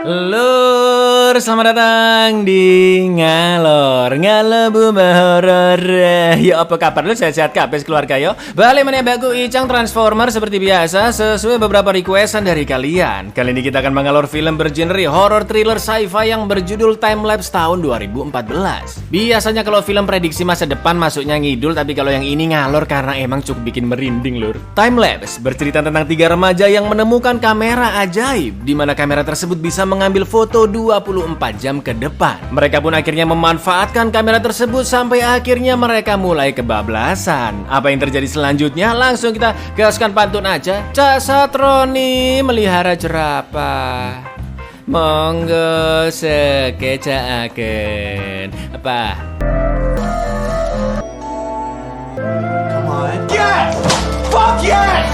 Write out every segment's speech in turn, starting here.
Lur, selamat datang di Ngalor Horor. Ya apa kabar lu, sehat-sehat kabeh keluarga yo. Balik meneh baku Icang Transformer seperti biasa sesuai beberapa requestan dari kalian. Kali ini kita akan mengalor film bergenre horror thriller sci-fi yang berjudul Timelapse tahun 2014. Biasanya kalau film prediksi masa depan masuknya ngidul, tapi kalau yang ini ngalor karena emang cukup bikin merinding lur. Timelapse bercerita tentang 3 remaja yang menemukan kamera ajaib di mana kamera tersebut bisa mengambil foto 24 jam ke depan. Mereka pun akhirnya memanfaatkan kamera tersebut sampai akhirnya mereka mulai kebablasan. Apa yang terjadi selanjutnya? Langsung kita gaskan pantun aja. Cak Satroni melihara jerapah. Monggo sekecaaken. Apa? Come on. Yes! Fuck yes!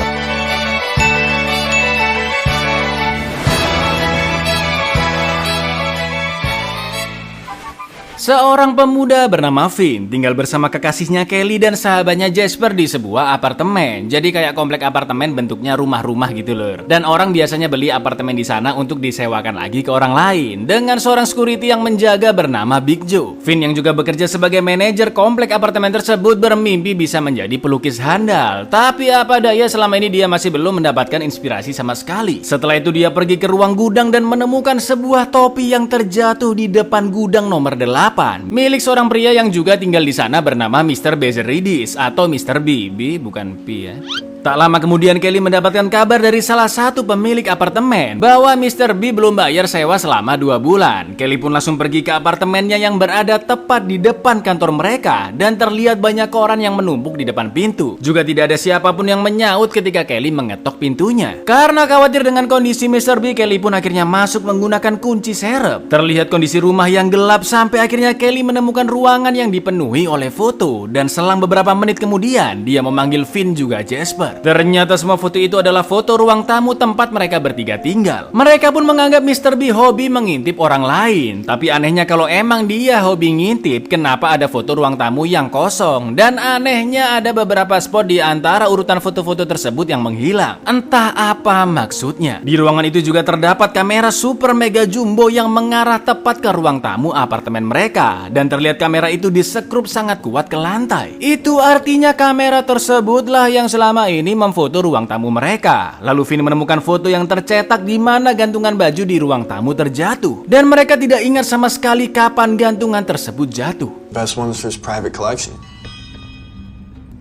Seorang pemuda bernama Finn tinggal bersama kekasihnya Kelly dan sahabatnya Jasper di sebuah apartemen. Jadi kayak komplek apartemen bentuknya rumah-rumah gitu lur. Dan orang biasanya beli apartemen di sana untuk disewakan lagi ke orang lain. Dengan seorang security yang menjaga bernama Big Joe. Finn yang juga bekerja sebagai manajer komplek apartemen tersebut bermimpi bisa menjadi pelukis handal. Tapi apa daya selama ini dia masih belum mendapatkan inspirasi sama sekali. Setelah itu dia pergi ke ruang gudang dan menemukan sebuah topi yang terjatuh di depan gudang nomor 8. Milik seorang pria yang juga tinggal di sana bernama Mr. Bezeridis atau Mr. B, bukan P ya. Tak lama kemudian Kelly mendapatkan kabar dari salah satu pemilik apartemen bahwa Mr. B belum bayar sewa selama 2 bulan. Kelly pun langsung pergi ke apartemennya yang berada tepat di depan kantor mereka dan terlihat banyak orang yang menumpuk di depan pintu. Juga tidak ada siapapun yang menyaut ketika Kelly mengetok pintunya. Karena khawatir dengan kondisi Mr. B, Kelly pun akhirnya masuk menggunakan kunci serep. Terlihat kondisi rumah yang gelap sampai akhirnya Kelly menemukan ruangan yang dipenuhi oleh foto. Dan selang beberapa menit kemudian dia memanggil Finn juga Jasper. Ternyata semua foto itu adalah foto ruang tamu tempat mereka bertiga tinggal. Mereka pun menganggap Mr. B hobi mengintip orang lain. Tapi anehnya kalau emang dia hobi ngintip, kenapa ada foto ruang tamu yang kosong? Dan anehnya ada beberapa spot di antara urutan foto-foto tersebut yang menghilang. Entah apa maksudnya. Di ruangan itu juga terdapat kamera super mega jumbo yang mengarah tepat ke ruang tamu apartemen mereka. Dan terlihat kamera itu disekrup sangat kuat ke lantai. Itu artinya kamera tersebutlah yang selama ini memfoto ruang tamu mereka. Lalu Finn menemukan foto yang tercetak di mana gantungan baju di ruang tamu terjatuh. Dan mereka tidak ingat sama sekali kapan gantungan tersebut jatuh. Best ones for his private collection.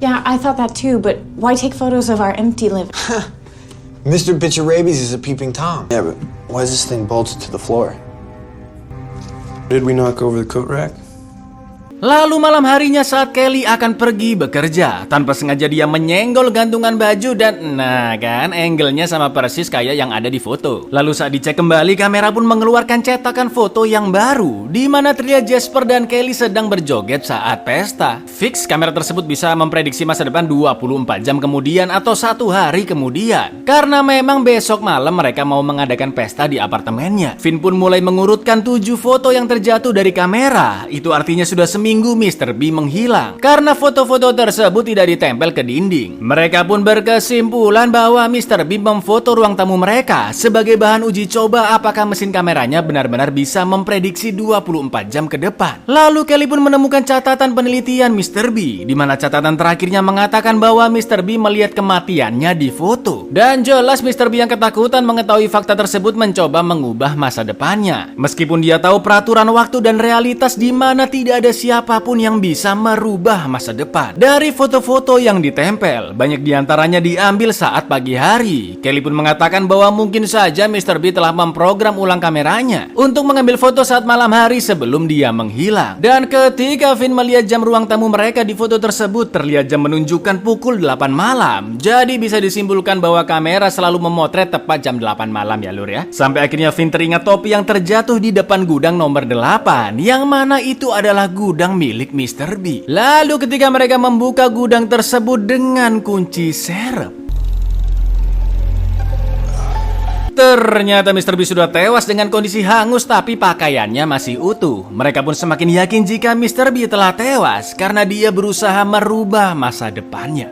Yeah, I thought that too, but why take photos of our empty living? Mr. Bitch Rabies is a peeping Tom. Yeah, but why is this thing bolted to the floor? Did we knock over the coat rack? Lalu malam harinya saat Kelly akan pergi bekerja, tanpa sengaja dia menyenggol gantungan baju dan nah kan angle-nya sama persis kayak yang ada di foto. Lalu saat dicek kembali, kamera pun mengeluarkan cetakan foto yang baru di mana terlihat Jasper dan Kelly sedang berjoget saat pesta. Fix kamera tersebut bisa memprediksi masa depan 24 jam kemudian atau 1 hari kemudian. Karena memang besok malam mereka mau mengadakan pesta di apartemennya. Finn pun mulai mengurutkan 7 foto yang terjatuh dari kamera. Itu artinya sudah seminggu Mr. B menghilang karena foto-foto tersebut tidak ditempel ke dinding. Mereka pun berkesimpulan bahwa Mr. B memfoto ruang tamu mereka sebagai bahan uji coba apakah mesin kameranya benar-benar bisa memprediksi 24 jam ke depan. Lalu Kelly pun menemukan catatan penelitian Mr. B di mana catatan terakhirnya mengatakan bahwa Mr. B melihat kematiannya di foto. Dan jelas Mr. B yang ketakutan mengetahui fakta tersebut mencoba mengubah masa depannya. Meskipun dia tahu peraturan waktu dan realitas di mana tidak ada siapapun yang bisa merubah masa depan. Dari foto-foto yang ditempel, banyak diantaranya diambil saat pagi hari. Kelly pun mengatakan bahwa mungkin saja Mr. B telah memprogram ulang kameranya untuk mengambil foto saat malam hari sebelum dia menghilang. Dan ketika Finn melihat jam ruang tamu mereka di foto tersebut, terlihat jam menunjukkan pukul 8 malam. Jadi bisa disimpulkan bahwa kamera selalu memotret tepat jam 8 malam ya lur ya. Sampai akhirnya Finn teringat topi yang terjatuh di depan gudang nomor 8, yang mana itu adalah gudang milik Mr. B. Lalu ketika mereka membuka gudang tersebut dengan kunci serep, ternyata Mr. B sudah tewas dengan kondisi hangus tapi pakaiannya masih utuh. Mereka pun semakin yakin jika Mr. B telah tewas karena dia berusaha merubah masa depannya.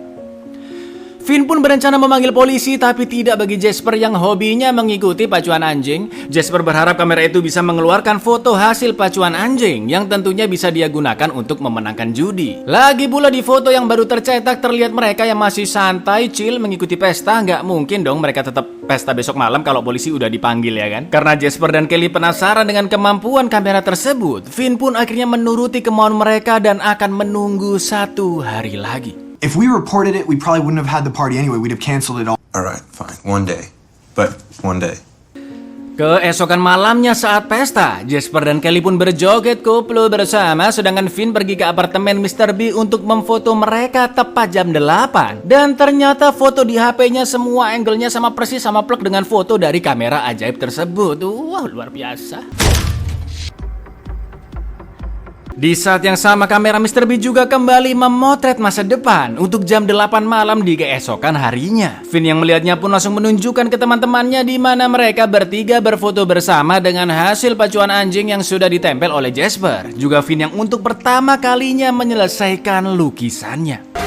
Finn pun berencana memanggil polisi, tapi tidak bagi Jasper yang hobinya mengikuti pacuan anjing. Jasper berharap kamera itu bisa mengeluarkan foto hasil pacuan anjing yang tentunya bisa dia gunakan untuk memenangkan judi. Lagi pula di foto yang baru tercetak terlihat mereka yang masih santai chill mengikuti pesta. Nggak mungkin dong mereka tetap pesta besok malam kalau polisi udah dipanggil ya kan. Karena Jasper dan Kelly penasaran dengan kemampuan kamera tersebut, Finn pun akhirnya menuruti kemauan mereka dan akan menunggu 1 hari lagi. If we reported it, we probably wouldn't have had the party anyway. We'd have canceled it all. Alright, fine. One day. But one day. Keesokan malamnya saat pesta, Jasper dan Kelly pun berjoget koplo bersama, sedangkan Finn pergi ke apartemen Mr. B untuk memfoto mereka tepat jam 8. Dan ternyata foto di HP-nya semua angle-nya sama persis sama plek dengan foto dari kamera ajaib tersebut. Wow, luar biasa. Di saat yang sama kamera Mr. B juga kembali memotret masa depan untuk jam 8 malam di keesokan harinya. Finn yang melihatnya pun langsung menunjukkan ke teman-temannya di mana mereka bertiga berfoto bersama dengan hasil pacuan anjing yang sudah ditempel oleh Jasper. Juga Finn yang untuk pertama kalinya menyelesaikan lukisannya.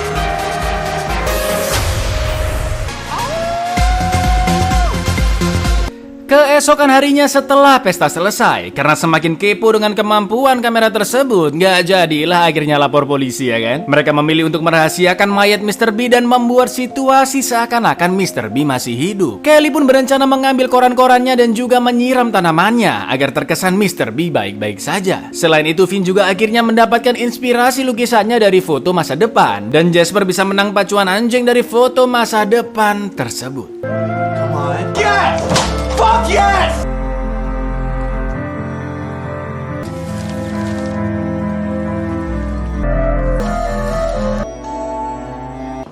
Keesokan harinya setelah pesta selesai, karena semakin kepo dengan kemampuan kamera tersebut, nggak jadilah akhirnya lapor polisi ya kan. Mereka memilih untuk merahasiakan mayat Mr. B dan membuat situasi seakan-akan Mr. B masih hidup. Kelly pun berencana mengambil koran-korannya dan juga menyiram tanamannya agar terkesan Mr. B baik-baik saja. Selain itu, Finn juga akhirnya mendapatkan inspirasi lukisannya dari foto masa depan, dan Jasper bisa menang pacuan anjing dari foto masa depan tersebut. Come on. Yes! Fuck yes!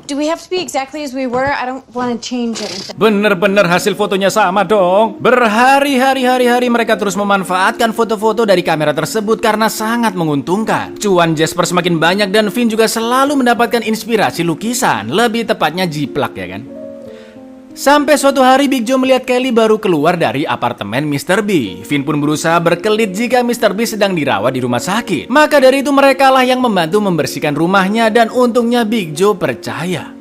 Do we have to be exactly as we were? I don't want to change anything. Bener-bener hasil fotonya sama dong. Berhari-hari mereka terus memanfaatkan foto-foto dari kamera tersebut karena sangat menguntungkan. Cuan Jasper semakin banyak dan Finn juga selalu mendapatkan inspirasi lukisan, lebih tepatnya jiplak ya kan. Sampai suatu hari Big Joe melihat Kelly baru keluar dari apartemen Mr. B. Finn pun berusaha berkelit jika Mr. B sedang dirawat di rumah sakit. Maka dari itu merekalah yang membantu membersihkan rumahnya dan untungnya Big Joe percaya.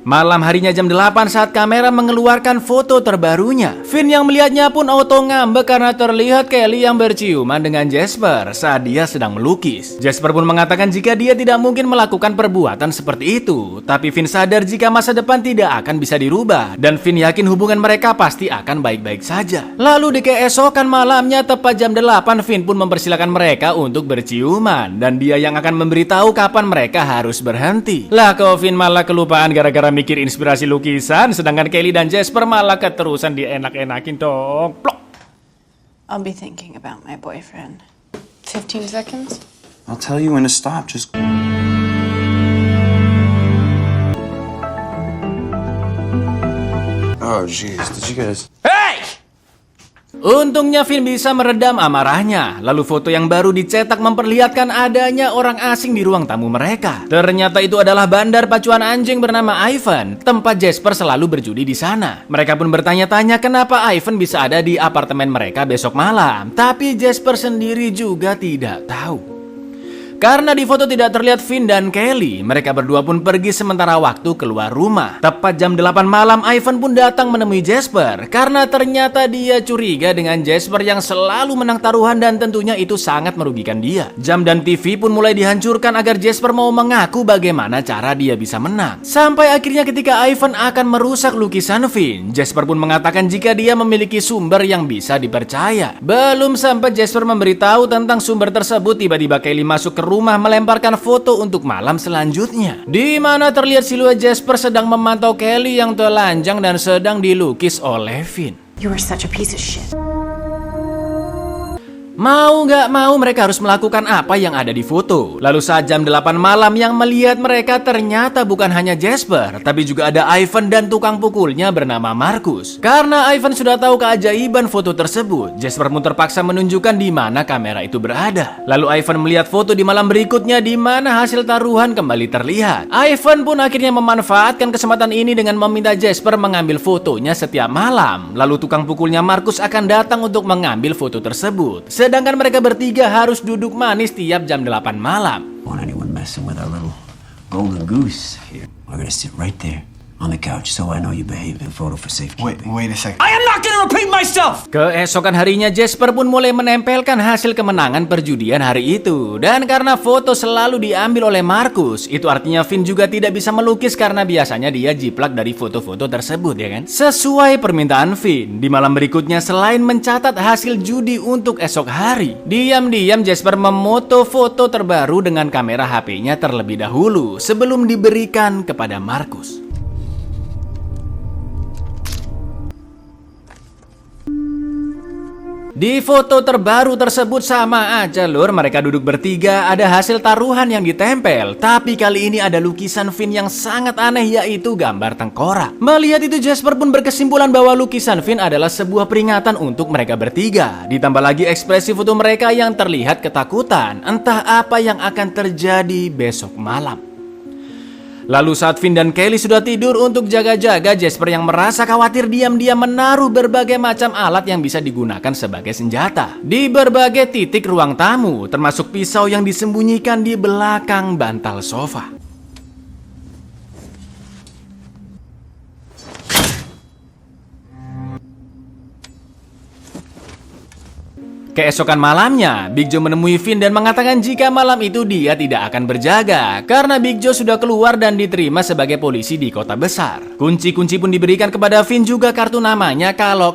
Malam harinya jam 8 saat kamera mengeluarkan foto terbarunya. Finn yang melihatnya pun auto ngambek karena terlihat Kelly yang berciuman dengan Jasper saat dia sedang melukis. Jasper pun mengatakan jika dia tidak mungkin melakukan perbuatan seperti itu. Tapi Finn sadar jika masa depan tidak akan bisa dirubah. Dan Finn yakin hubungan mereka pasti akan baik-baik saja. Lalu di keesokan malamnya tepat jam 8 Finn pun mempersilahkan mereka untuk berciuman. Dan dia yang akan memberitahu kapan mereka harus berhenti. Lah kok Finn malah kelupaan gara-gara mikir inspirasi lukisan, sedangkan Kelly dan Jasper malah keterusan dienak-enakin dong. Plok. I'll be thinking about my boyfriend. 15 seconds? I'll tell you when to stop. Just... Oh, jeez. Did you guys... Untungnya Finn bisa meredam amarahnya. Lalu foto yang baru dicetak memperlihatkan adanya orang asing di ruang tamu mereka. Ternyata itu adalah bandar pacuan anjing bernama Ivan, tempat Jasper selalu berjudi di sana. Mereka pun bertanya-tanya kenapa Ivan bisa ada di apartemen mereka besok malam. Tapi Jasper sendiri juga tidak tahu. Karena di foto tidak terlihat Finn dan Kelly, mereka berdua pun pergi sementara waktu keluar rumah. Tepat jam 8 malam, Ivan pun datang menemui Jasper karena ternyata dia curiga dengan Jasper yang selalu menang taruhan dan tentunya itu sangat merugikan dia. Jam dan TV pun mulai dihancurkan agar Jasper mau mengaku bagaimana cara dia bisa menang. Sampai akhirnya ketika Ivan akan merusak lukisan Finn, Jasper pun mengatakan jika dia memiliki sumber yang bisa dipercaya. Belum sampai Jasper memberitahu tentang sumber tersebut, tiba-tiba Kelly masuk ke rumah melemparkan foto untuk malam selanjutnya, di mana terlihat siluet Jasper sedang memantau Kelly yang telanjang dan sedang dilukis oleh Finn. You are such a piece of shit. Mau gak mau mereka harus melakukan apa yang ada di foto. Lalu saat jam 8 malam yang melihat mereka ternyata bukan hanya Jasper, tapi juga ada Ivan dan tukang pukulnya bernama Marcus. Karena Ivan sudah tahu keajaiban foto tersebut, Jasper pun terpaksa menunjukkan di mana kamera itu berada. Lalu Ivan melihat foto di malam berikutnya di mana hasil taruhan kembali terlihat. Ivan pun akhirnya memanfaatkan kesempatan ini dengan meminta Jasper mengambil fotonya setiap malam. Lalu tukang pukulnya Marcus akan datang untuk mengambil foto tersebut. Sedangkan mereka bertiga harus duduk manis tiap jam 8 malam. Want anyone messing with our little golden goose here? We're gonna sit right there, on the couch, so I know you behaved in the photo for safekeeping. Wait a second. I am not gonna repeat myself! Keesokan harinya Jasper pun mulai menempelkan hasil kemenangan perjudian hari itu. Dan karena foto selalu diambil oleh Marcus, itu artinya Finn juga tidak bisa melukis karena biasanya dia jiplak dari foto-foto tersebut, ya kan? Sesuai permintaan Finn, di malam berikutnya selain mencatat hasil judi untuk esok hari, diam-diam Jasper memoto foto terbaru dengan kamera HP-nya terlebih dahulu sebelum diberikan kepada Marcus. Di foto terbaru tersebut sama aja lur, mereka duduk bertiga, ada hasil taruhan yang ditempel. Tapi kali ini ada lukisan Finn yang sangat aneh, yaitu gambar tengkorak. Melihat itu Jasper pun berkesimpulan bahwa lukisan Finn adalah sebuah peringatan untuk mereka bertiga. Ditambah lagi ekspresi foto mereka yang terlihat ketakutan, entah apa yang akan terjadi besok malam. Lalu saat Finn dan Kelly sudah tidur untuk jaga-jaga, Jasper yang merasa khawatir diam-diam menaruh berbagai macam alat yang bisa digunakan sebagai senjata di berbagai titik ruang tamu, termasuk pisau yang disembunyikan di belakang bantal sofa. Keesokan malamnya, Big Joe menemui Finn dan mengatakan jika malam itu dia tidak akan berjaga karena Big Joe sudah keluar dan diterima sebagai polisi di kota besar. Kunci-kunci pun diberikan kepada Finn, juga kartu namanya kalau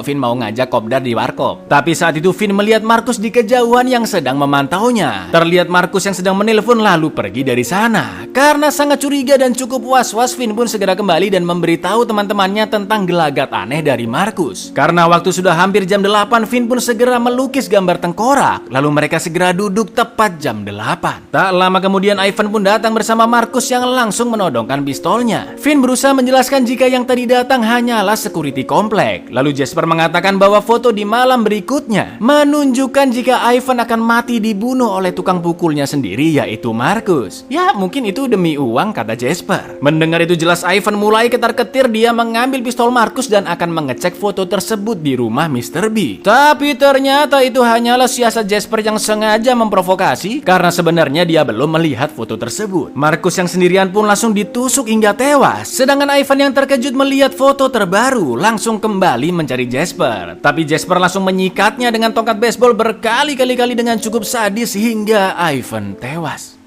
Finn mau ngajak kopdar di warkop. Tapi saat itu Finn melihat Marcus di kejauhan yang sedang memantaunya. Terlihat Marcus yang sedang menelpon lalu pergi dari sana. Karena sangat curiga dan cukup was-was, Finn pun segera kembali dan memberitahu teman-temannya tentang gelagat aneh dari Marcus. Karena waktu sudah hampir jam 8, Finn pun segera melukis gambar tengkorak. Lalu mereka segera duduk tepat jam 8. Tak lama kemudian Ivan pun datang bersama Marcus yang langsung menodongkan pistolnya. Finn berusaha menjelaskan jika yang tadi datang hanyalah security komplek. Lalu Jasper mengatakan bahwa foto di malam berikutnya menunjukkan jika Ivan akan mati dibunuh oleh tukang pukulnya sendiri, yaitu Marcus. Ya mungkin itu demi uang, kata Jasper. Mendengar itu jelas Ivan mulai ketar-ketir. Dia mengambil pistol Marcus dan akan mengecek foto tersebut di rumah Mr. B. Tapi ternyata itu hanyalah siasat Jasper yang sengaja memprovokasi, karena sebenarnya dia belum melihat foto tersebut. Marcus yang sendirian pun langsung ditusuk hingga tewas. Sedangkan Ivan yang terkejut melihat foto terbaru langsung kembali mencari Jasper. Tapi Jasper langsung menyikatnya dengan tongkat baseball berkali-kali dengan cukup sadis hingga Ivan tewas.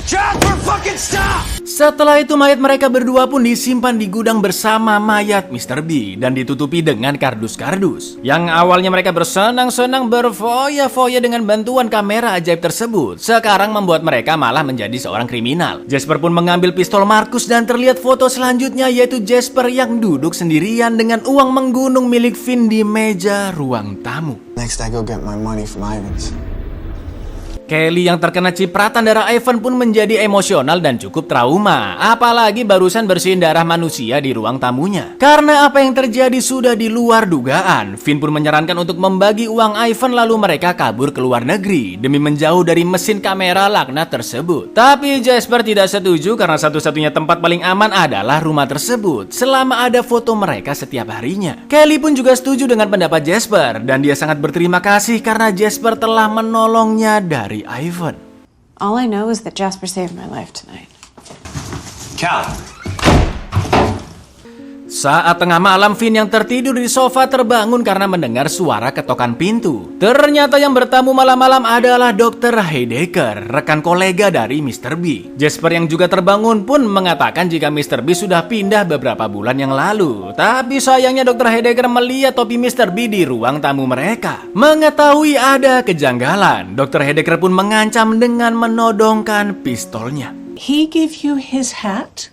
Jasper, fucking stop! Setelah itu mayat mereka berdua pun disimpan di gudang bersama mayat Mr. B dan ditutupi dengan kardus-kardus. Yang awalnya mereka bersenang-senang berfoya-foya dengan bantuan kamera ajaib tersebut, sekarang membuat mereka malah menjadi seorang kriminal. Jasper pun mengambil pistol Marcus dan terlihat foto selanjutnya, yaitu Jasper yang duduk sendirian dengan uang menggunung milik Finn di meja ruang tamu. Next, I go get my money from Ivan's. Kelly yang terkena cipratan darah Ivan pun menjadi emosional dan cukup trauma. Apalagi barusan bersihin darah manusia di ruang tamunya. Karena apa yang terjadi sudah di luar dugaan, Finn pun menyarankan untuk membagi uang Ivan lalu mereka kabur ke luar negeri demi menjauh dari mesin kamera laknat tersebut. Tapi Jasper tidak setuju karena satu-satunya tempat paling aman adalah rumah tersebut selama ada foto mereka setiap harinya. Kelly pun juga setuju dengan pendapat Jasper dan dia sangat berterima kasih karena Jasper telah menolongnya dari Ivan. All I know is that Jasper saved my life tonight. Cal. Saat tengah malam, Finn yang tertidur di sofa terbangun karena mendengar suara ketokan pintu. Ternyata yang bertamu malam-malam adalah Dr. Heidecker, rekan kolega dari Mr. B. Jasper yang juga terbangun pun mengatakan jika Mr. B sudah pindah beberapa bulan yang lalu. Tapi sayangnya Dr. Heidecker melihat topi Mr. B di ruang tamu mereka. Mengetahui ada kejanggalan, Dr. Heidecker pun mengancam dengan menodongkan pistolnya. He gave you his hat?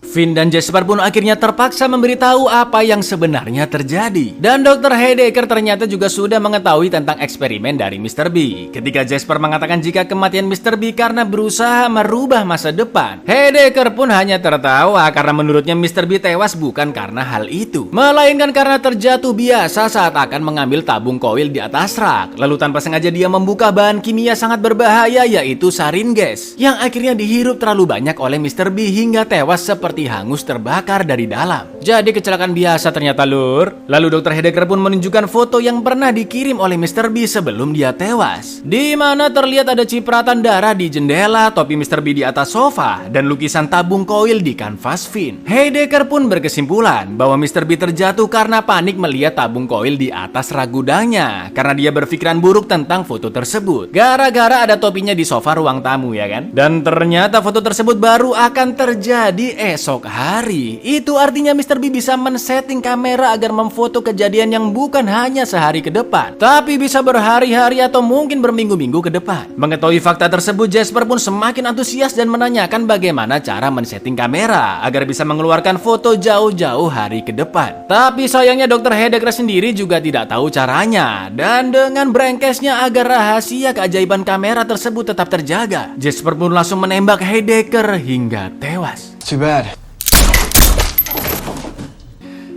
Finn dan Jasper pun akhirnya terpaksa memberitahu apa yang sebenarnya terjadi. Dan Dr. Heidecker ternyata juga sudah mengetahui tentang eksperimen dari Mr. B. Ketika Jasper mengatakan jika kematian Mr. B karena berusaha merubah masa depan, Heidecker pun hanya tertawa karena menurutnya Mr. B tewas bukan karena hal itu, melainkan karena terjatuh biasa saat akan mengambil tabung koil di atas rak. Lalu tanpa sengaja dia membuka bahan kimia sangat berbahaya, yaitu sarin gas, yang akhirnya dihirup terlalu banyak oleh Mr. B hingga tewas seperti seperti hangus terbakar dari dalam. Jadi kecelakaan biasa ternyata lur. Lalu Dr. Heidegger pun menunjukkan foto yang pernah dikirim oleh Mr. B sebelum dia tewas, di mana terlihat ada cipratan darah di jendela, topi Mr. B di atas sofa, dan lukisan tabung koil di kanvas Finn. Heidegger pun berkesimpulan bahwa Mr. B terjatuh karena panik melihat tabung koil di atas rak gudangnya, karena dia berpikiran buruk tentang foto tersebut. Gara-gara ada topinya di sofa ruang tamu ya kan? Dan ternyata foto tersebut baru akan terjadi esok hari. Itu artinya Mr. B bisa men-setting kamera agar memfoto kejadian yang bukan hanya sehari ke depan, tapi bisa berhari-hari atau mungkin berminggu-minggu ke depan. Mengetahui fakta tersebut, Jasper pun semakin antusias dan menanyakan bagaimana cara men-setting kamera agar bisa mengeluarkan foto jauh-jauh hari ke depan. Tapi sayangnya Dr. Heidegger sendiri juga tidak tahu caranya, dan dengan brengkesnya agar rahasia keajaiban kamera tersebut tetap terjaga, Jasper pun langsung menembak Heidegger hingga tewas. Too bad.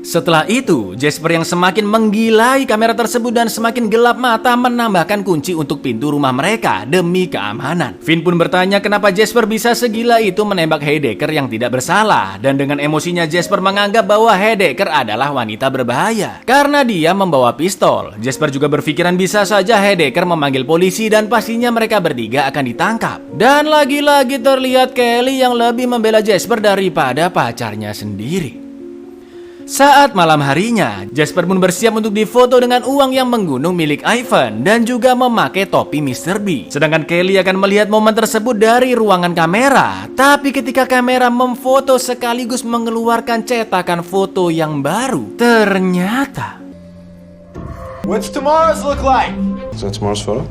Setelah itu, Jasper yang semakin menggilai kamera tersebut dan semakin gelap mata menambahkan kunci untuk pintu rumah mereka demi keamanan. Finn pun bertanya kenapa Jasper bisa segila itu menembak Heidegger yang tidak bersalah, dan dengan emosinya Jasper menganggap bahwa Heidegger adalah wanita berbahaya karena dia membawa pistol. Jasper juga berpikiran bisa saja Heidegger memanggil polisi dan pastinya mereka bertiga akan ditangkap. Dan lagi-lagi terlihat Kelly yang lebih membela Jasper daripada pacarnya sendiri. Saat malam harinya, Jasper pun bersiap untuk difoto dengan uang yang menggunung milik Ivan dan juga memakai topi Mr. B. Sedangkan Kelly akan melihat momen tersebut dari ruangan kamera. Tapi ketika kamera memfoto sekaligus mengeluarkan cetakan foto yang baru, ternyata... What's tomorrow's look like? Is that tomorrow's photo?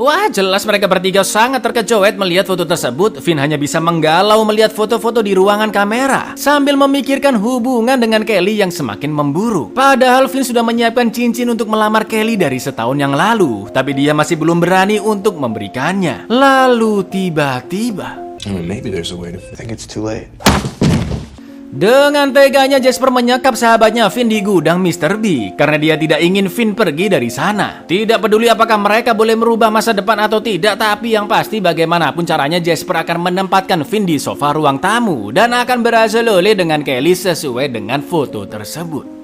Wah, jelas mereka bertiga sangat terkecoh melihat foto tersebut. Finn hanya bisa menggalau melihat foto-foto di ruangan kamera sambil memikirkan hubungan dengan Kelly yang semakin memburuk. Padahal Finn sudah menyiapkan cincin untuk melamar Kelly dari setahun yang lalu, tapi dia masih belum berani untuk memberikannya. Lalu tiba-tiba... Maybe there's a way to... I think it's too late. Dengan teganya Jasper menyekap sahabatnya Finn di gudang Mr. B karena dia tidak ingin Finn pergi dari sana. Tidak peduli apakah mereka boleh merubah masa depan atau tidak, tapi yang pasti bagaimanapun caranya Jasper akan menempatkan Finn di sofa ruang tamu dan akan berhasil oleh dengan Kelly sesuai dengan foto tersebut.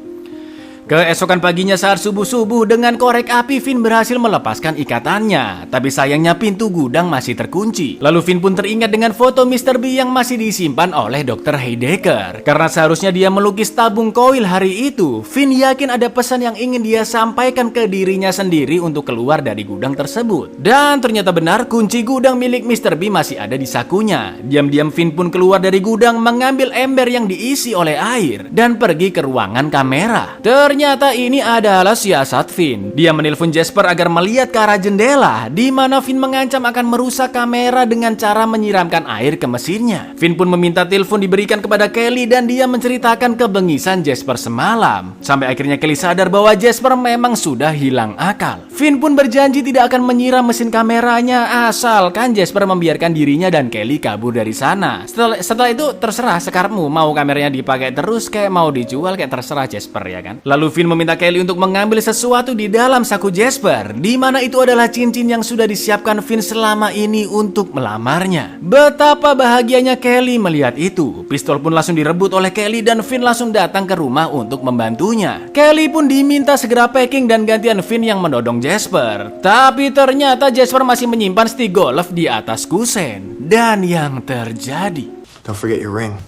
Keesokan paginya saat subuh-subuh dengan korek api, Finn berhasil melepaskan ikatannya. Tapi sayangnya pintu gudang masih terkunci. Lalu Finn pun teringat dengan foto Mr. B yang masih disimpan oleh Dr. Heidegger. Karena seharusnya dia melukis tabung koil hari itu, Finn yakin ada pesan yang ingin dia sampaikan ke dirinya sendiri untuk keluar dari gudang tersebut. Dan ternyata benar, kunci gudang milik Mr. B masih ada di sakunya. Diam-diam Finn pun keluar dari gudang mengambil ember yang diisi oleh air dan pergi ke ruangan kamera. Ternyata ini adalah siasat Finn. Dia menelpon Jasper agar melihat ke arah jendela, di mana Finn mengancam akan merusak kamera dengan cara menyiramkan air ke mesinnya. Finn pun meminta telepon diberikan kepada Kelly dan dia menceritakan kebengisan Jasper semalam. Sampai akhirnya Kelly sadar bahwa Jasper memang sudah hilang akal. Finn pun berjanji tidak akan menyiram mesin kameranya asalkan Jasper membiarkan dirinya dan Kelly kabur dari sana. Setelah itu terserah sekarmu, mau kameranya dipakai terus kayak mau dijual kayak terserah Jasper ya kan. Lalu Finn meminta Kelly untuk mengambil sesuatu di dalam saku Jasper, di mana itu adalah cincin yang sudah disiapkan Finn selama ini untuk melamarnya. Betapa bahagianya Kelly melihat itu. Pistol pun langsung direbut oleh Kelly dan Finn langsung datang ke rumah untuk membantunya. Kelly pun diminta segera packing dan gantian Finn yang menodong Jasper. Tapi ternyata Jasper masih menyimpan stick golf di atas kusen. Dan yang terjadi... Don't forget your ring.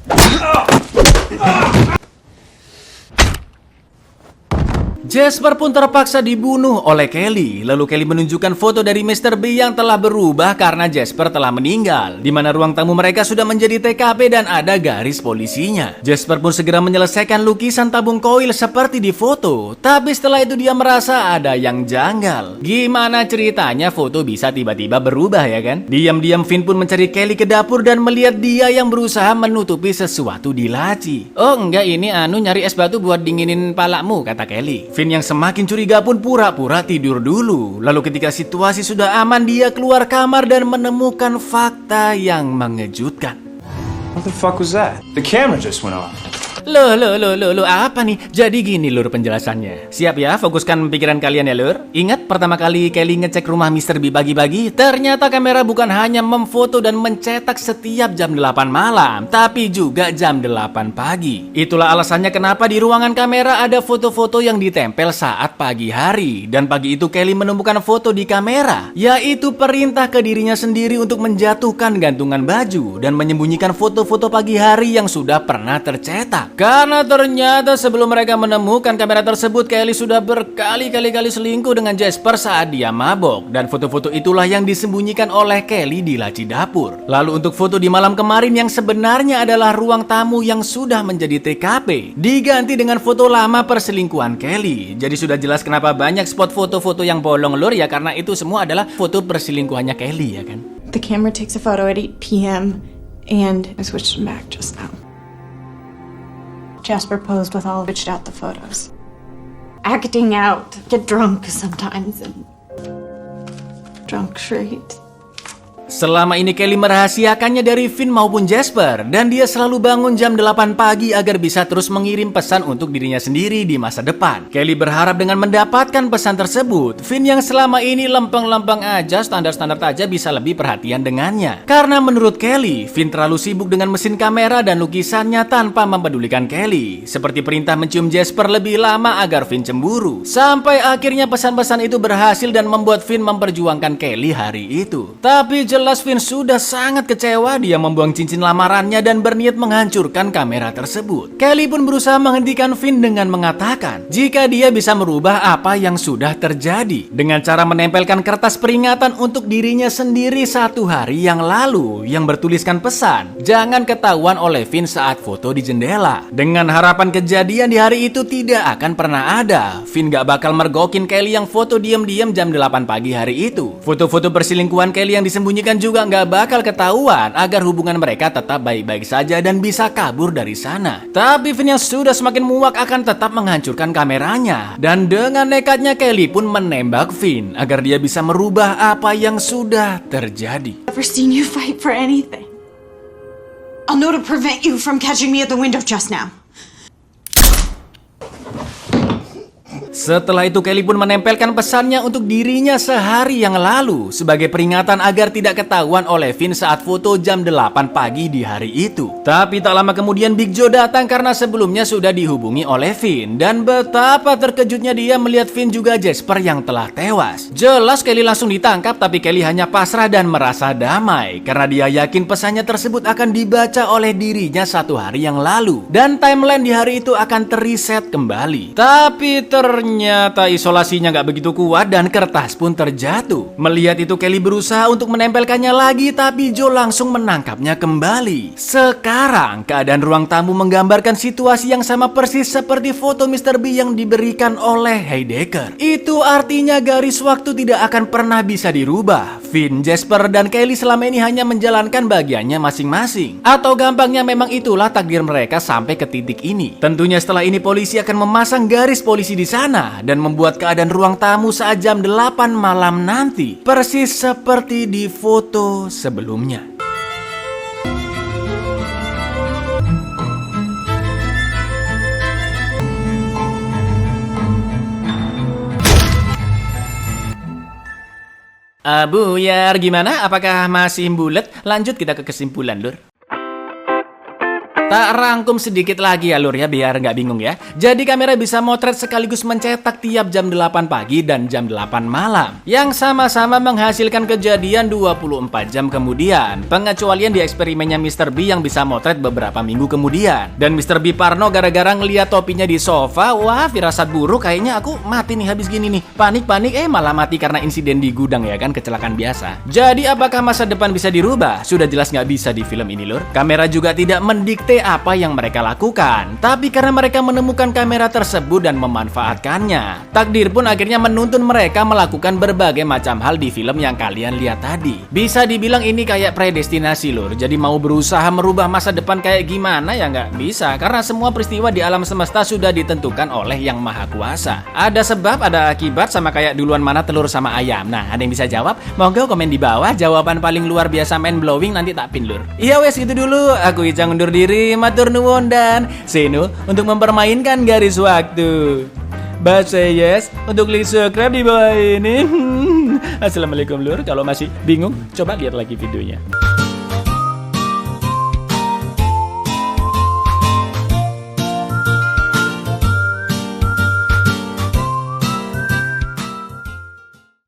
Jasper pun terpaksa dibunuh oleh Kelly. Lalu Kelly menunjukkan foto dari Mr. B yang telah berubah karena Jasper telah meninggal, di mana ruang tamu mereka sudah menjadi TKP dan ada garis polisinya. Jasper pun segera menyelesaikan lukisan tabung koil seperti di foto. Tapi setelah itu dia merasa ada yang janggal. Gimana ceritanya foto bisa tiba-tiba berubah ya kan? Diam-diam Finn pun mencari Kelly ke dapur dan melihat dia yang berusaha menutupi sesuatu di laci. Oh enggak, ini nyari es batu buat dinginin palakmu, kata Kelly. Finn yang semakin curiga pun pura-pura tidur dulu. Lalu ketika situasi sudah aman, dia keluar kamar dan menemukan fakta yang mengejutkan. What the fuck was that? The camera just went off. Loh, apa nih? Jadi gini lur penjelasannya. Siap ya, fokuskan pikiran kalian ya lur. Ingat, pertama kali Kelly ngecek rumah Mr. B pagi-pagi, ternyata kamera bukan hanya memfoto dan mencetak setiap jam 8 malam, tapi juga jam 8 pagi. Itulah alasannya kenapa di ruangan kamera ada foto-foto yang ditempel saat pagi hari. Dan pagi itu Kelly menemukan foto di kamera, yaitu perintah ke dirinya sendiri untuk menjatuhkan gantungan baju dan menyembunyikan foto-foto pagi hari yang sudah pernah tercetak. Karena ternyata sebelum mereka menemukan kamera tersebut, Kelly sudah berkali-kali selingkuh dengan Jasper saat dia mabok. Dan foto-foto itulah yang disembunyikan oleh Kelly di laci dapur. Lalu untuk foto di malam kemarin yang sebenarnya adalah ruang tamu yang sudah menjadi TKP, diganti dengan foto lama perselingkuhan Kelly. Jadi sudah jelas kenapa banyak spot foto-foto yang bolong lur ya, karena itu semua adalah foto perselingkuhannya Kelly ya kan. The camera takes a photo at 8 p.m. and I switched them back just now. Jasper posed with all switched out the photos. Acting out. Get drunk sometimes and drunk straight. Selama ini Kelly merahasiakannya dari Finn maupun Jasper, dan dia selalu bangun jam 8 pagi agar bisa terus mengirim pesan untuk dirinya sendiri di masa depan. Kelly berharap dengan mendapatkan pesan tersebut, Finn yang selama ini lempeng-lempeng aja, standar-standar aja bisa lebih perhatian dengannya. Karena menurut Kelly, Finn terlalu sibuk dengan mesin kamera dan lukisannya tanpa mempedulikan Kelly. Seperti perintah mencium Jasper lebih lama agar Finn cemburu. Sampai akhirnya pesan-pesan itu berhasil dan membuat Finn memperjuangkan Kelly hari itu. Tapi jelas Finn sudah sangat kecewa, dia membuang cincin lamarannya dan berniat menghancurkan kamera tersebut. Kelly pun berusaha menghentikan Finn dengan mengatakan jika dia bisa merubah apa yang sudah terjadi dengan cara menempelkan kertas peringatan untuk dirinya sendiri 1 hari yang lalu yang bertuliskan pesan jangan ketahuan oleh Finn saat foto di jendela. Dengan harapan kejadian di hari itu tidak akan pernah ada, Finn gak bakal mergokin Kelly yang foto diam-diam jam 8 pagi hari itu. Foto-foto perselingkuhan Kelly yang disembunyikan juga nggak bakal ketahuan agar hubungan mereka tetap baik-baik saja dan bisa kabur dari sana. Tapi Finn yang sudah semakin muak akan tetap menghancurkan kameranya. Dan dengan nekatnya Kelly pun menembak Finn agar dia bisa merubah apa yang sudah terjadi. Never seen you fight for anything. I'll know to prevent you from catching me at the window just now. Setelah itu Kelly pun menempelkan pesannya untuk dirinya sehari yang lalu sebagai peringatan agar tidak ketahuan oleh Finn saat foto jam 8 pagi di hari itu. Tapi tak lama kemudian Big Joe datang karena sebelumnya sudah dihubungi oleh Finn, dan betapa terkejutnya dia melihat Finn juga Jasper yang telah tewas. Jelas Kelly langsung ditangkap, tapi Kelly hanya pasrah dan merasa damai karena dia yakin pesannya tersebut akan dibaca oleh dirinya 1 hari yang lalu dan timeline di hari itu akan terreset kembali. Tapi ternyata isolasinya gak begitu kuat dan kertas pun terjatuh. Melihat itu Kelly berusaha untuk menempelkannya lagi, tapi Joe langsung menangkapnya kembali. Sekarang keadaan ruang tamu menggambarkan situasi yang sama persis seperti foto Mr. B yang diberikan oleh Heidecker. Itu artinya garis waktu tidak akan pernah bisa dirubah. Finn, Jasper, dan Kelly selama ini hanya menjalankan bagiannya masing-masing. Atau gampangnya memang itulah takdir mereka sampai ke titik ini. Tentunya setelah ini polisi akan memasang garis polisi di sana dan membuat keadaan ruang tamu saat jam 8 malam nanti persis seperti di foto sebelumnya. Buyar, gimana? Apakah masih bulet? Lanjut kita ke kesimpulan, Lur. Tak rangkum sedikit lagi ya Lur ya, biar nggak bingung ya. Jadi kamera bisa motret sekaligus mencetak tiap jam 8 pagi dan jam 8 malam, yang sama-sama menghasilkan kejadian 24 jam kemudian. Pengecualian di eksperimennya Mr. B yang bisa motret beberapa minggu kemudian. Dan Mr. B parno gara-gara ngeliat topinya di sofa. Wah, firasat buruk, kayaknya aku mati nih habis gini nih. Panik-panik malah mati karena insiden di gudang ya kan, kecelakaan biasa. Jadi apakah masa depan bisa dirubah? Sudah jelas nggak bisa di film ini Lur. Kamera juga tidak mendikte apa yang mereka lakukan, tapi karena mereka menemukan kamera tersebut dan memanfaatkannya, takdir pun akhirnya menuntun mereka melakukan berbagai macam hal di film yang kalian lihat tadi. Bisa dibilang ini kayak predestinasi Lur. Jadi mau berusaha merubah masa depan kayak gimana ya nggak bisa, karena semua peristiwa di alam semesta sudah ditentukan oleh Yang Maha Kuasa. Ada sebab, ada akibat, sama kayak duluan mana telur sama ayam. Nah, ada yang bisa jawab? Monggo komen di bawah jawaban paling luar biasa mind blowing, nanti tak pin Lur. Iya wes gitu dulu, aku Icang undur diri, matur nuwun dan seno untuk mempermainkan garis waktu. Bahasa yes untuk klik subscribe di bawah ini. Assalamualaikum lur. Kalau masih bingung, coba lihat lagi videonya.